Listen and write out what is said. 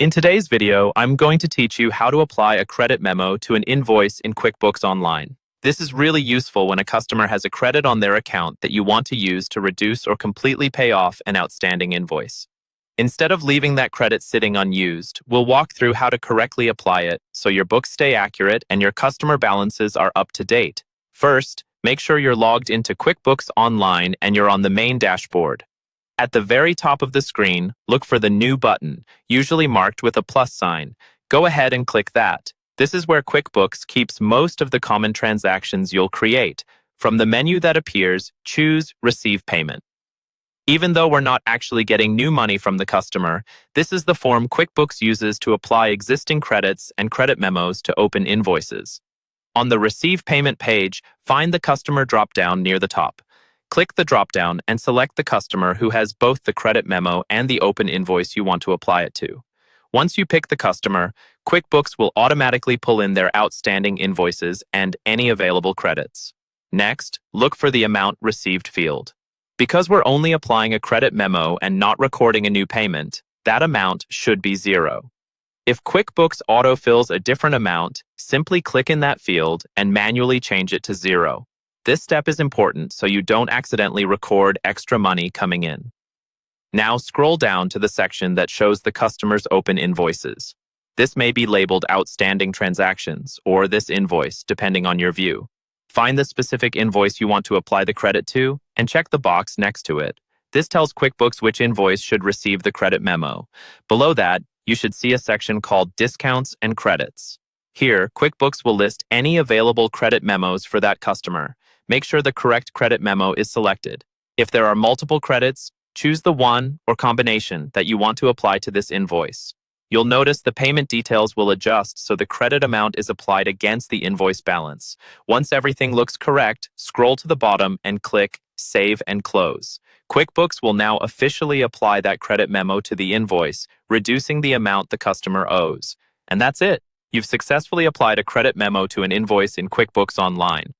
In today's video, I'm going to teach you how to apply a credit memo to an invoice in QuickBooks Online. This is really useful when a customer has a credit on their account that you want to use to reduce or completely pay off an outstanding invoice. Instead of leaving that credit sitting unused, we'll walk through how to correctly apply it so your books stay accurate and your customer balances are up to date. First, make sure you're logged into QuickBooks Online and you're on the main dashboard. At the very top of the screen, look for the New button, usually marked with a plus sign. Go ahead and click that. This is where QuickBooks keeps most of the common transactions you'll create. From the menu that appears, choose Receive Payment. Even though we're not actually getting new money from the customer, this is the form QuickBooks uses to apply existing credits and credit memos to open invoices. On the Receive Payment page, find the Customer drop-down near the top. Click the drop-down and select the customer who has both the credit memo and the open invoice you want to apply it to. Once you pick the customer, QuickBooks will automatically pull in their outstanding invoices and any available credits. Next, look for the Amount Received field. Because we're only applying a credit memo and not recording a new payment, that amount should be 0. If QuickBooks autofills a different amount, simply click in that field and manually change it to 0. This step is important so you don't accidentally record extra money coming in. Now scroll down to the section that shows the customer's open invoices. This may be labeled Outstanding Transactions or This Invoice, depending on your view. Find the specific invoice you want to apply the credit to and check the box next to it. This tells QuickBooks which invoice should receive the credit memo. Below that, you should see a section called Discounts and Credits. Here, QuickBooks will list any available credit memos for that customer. Make sure the correct credit memo is selected. If there are multiple credits, choose the one or combination that you want to apply to this invoice. You'll notice the payment details will adjust so the credit amount is applied against the invoice balance. Once everything looks correct, scroll to the bottom and click Save and Close. QuickBooks will now officially apply that credit memo to the invoice, reducing the amount the customer owes. And that's it. You've successfully applied a credit memo to an invoice in QuickBooks Online.